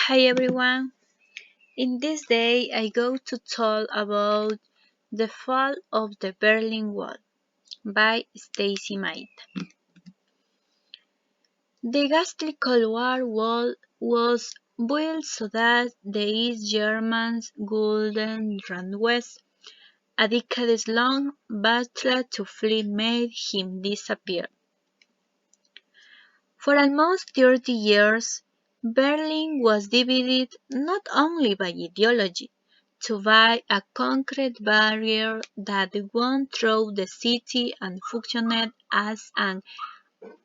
Hi everyone. In this day I go to talk about The Fall of the Berlin Wall by Stacy Maid. The ghastly Cold War wall was built so that the East Germans couldn't run west. A decades-long battle to flee made him disappear. For almost 30 years, Berlin was divided not only by ideology, but by a concrete barrier that went through the city and functioned as an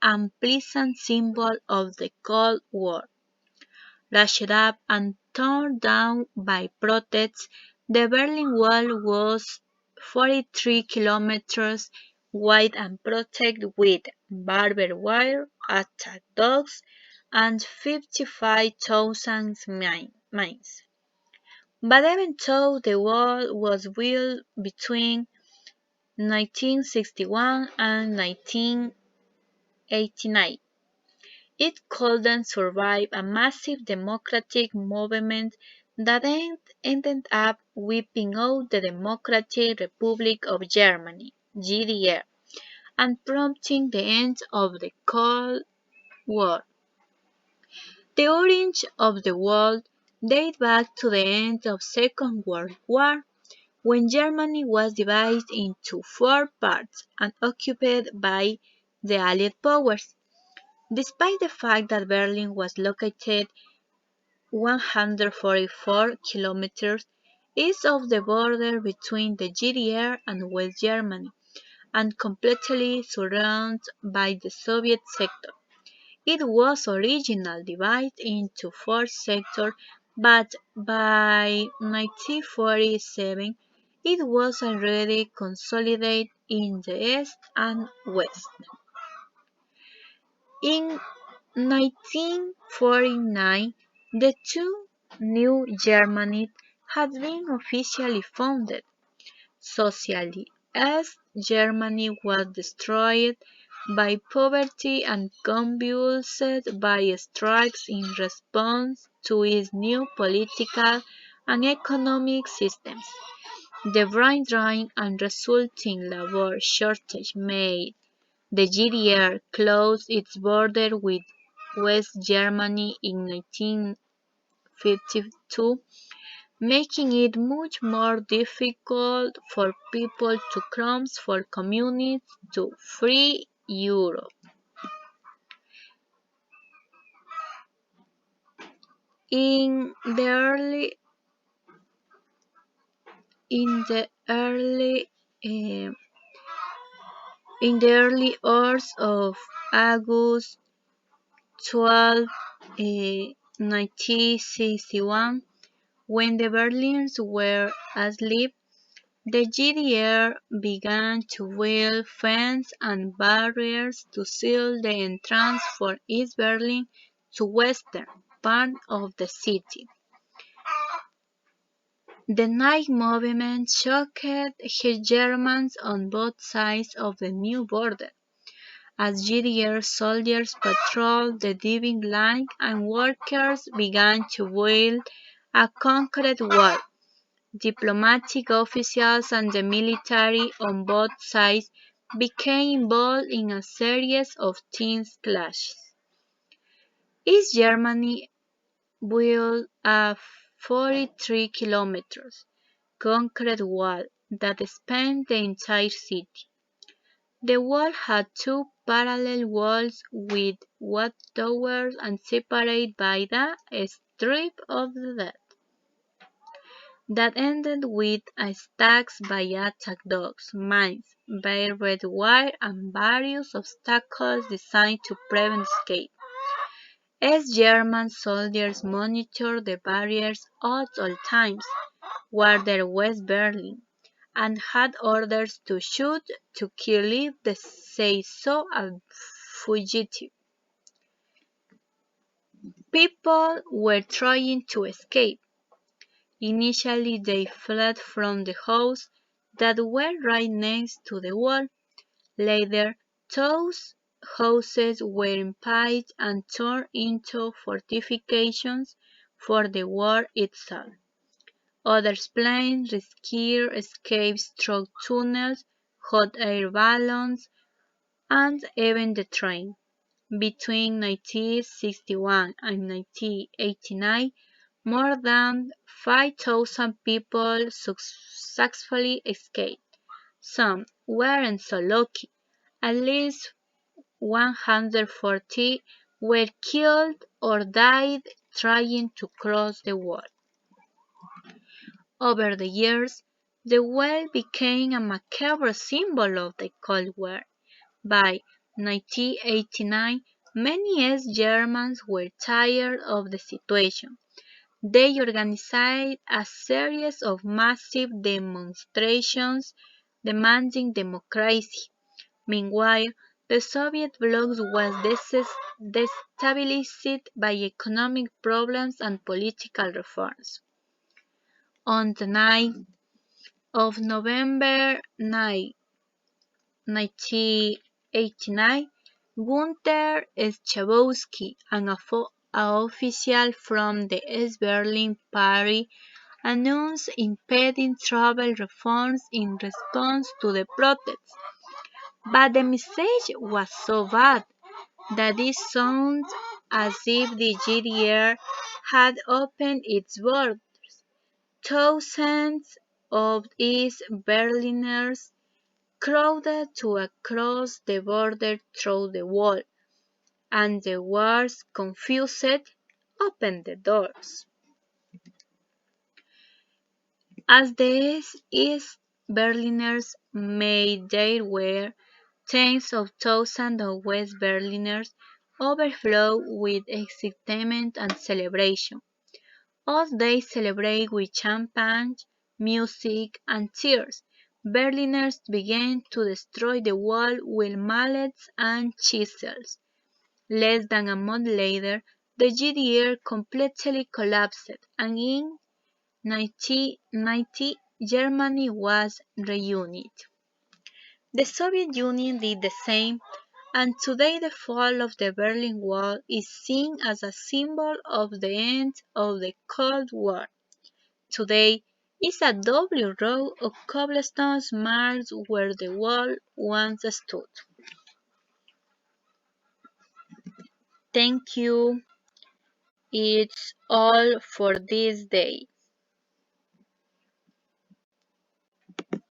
unpleasant symbol of the Cold War. Rushed up and torn down by protests, the Berlin Wall was 43 kilometers wide and protected with barbed wire, attack dogs, and 55,000 mines. But even though the wall was built between 1961 and 1989, it couldn't survive a massive democratic movement that ended up wiping out the Democratic Republic of Germany (GDR) and prompting the end of the Cold War. The origins of the wall date back to the end of the Second World War, when Germany was divided into four parts and occupied by the Allied powers. Despite the fact that Berlin was located 144 kilometers east of the border between the GDR and West Germany, and completely surrounded by the Soviet sector. It was originally divided into four sectors, but by 1947 it was already consolidated in the east and west. In 1949, the two new Germanies had been officially founded. Socialist Germany was destroyed by poverty and convulsed by strikes in response to its new political and economic systems. The brain drain and resulting labor shortage made the GDR close its border with West Germany in 1952, making it much more difficult for people to cross from communist to free Europe. In the early in the early eh, in the early hours of August 12, 1961, when the Berlins were asleep, the GDR began to build fences and barriers to seal the entrance for East Berlin to western part of the city. The night movement shocked Germans on both sides of the new border, as GDR soldiers patrolled the dividing line and workers began to build a concrete wall. Diplomatic officials and the military on both sides became involved in a series of tense clashes. East Germany built a 43 kilometers concrete wall that spanned the entire city. The wall had two parallel walls with watchtowers and separated by the Strip of the Dead that ended with attacks by attack dogs, mines, barbed wire, and various obstacles designed to prevent escape. As German soldiers monitored the barriers at all times, guarded West Berlin, and had orders to shoot to kill if they saw a fugitive. People were trying to escape. Initially they fled from the houses that were right next to the wall. Later, those houses were impeded and turned into fortifications for the war itself. Others planned rescue escapes through tunnels, hot air balloons, and even the train. Between 1961 and 1989, more than 5,000 people successfully escaped. Some weren't so lucky. At least 140 were killed or died trying to cross the wall. Over the years, the wall became a macabre symbol of the Cold War. By 1989, many East Germans were tired of the situation. They organized a series of massive demonstrations demanding democracy. Meanwhile, the Soviet bloc was destabilized by economic problems and political reforms. On the night of November 9, 1989, Gunther Schabowski, an official from the East Berlin Party, announced impending travel reforms in response to the protests. But the message was so bad that it sounds as if the GDR had opened its borders. Thousands of East Berliners crowded to across the border through the wall, and the wars confused opened the doors. As the East Berliners made their way, tens of thousands of West Berliners overflowed with excitement and celebration. As they celebrated with champagne, music, and tears, Berliners began to destroy the wall with mallets and chisels. Less than a month later, the GDR completely collapsed, and in 1990 Germany was reunited. The Soviet Union did the same, and today the fall of the Berlin Wall is seen as a symbol of the end of the Cold War. Today is a double row of cobblestone marks where the wall once stood. Thank you. It's all for this day.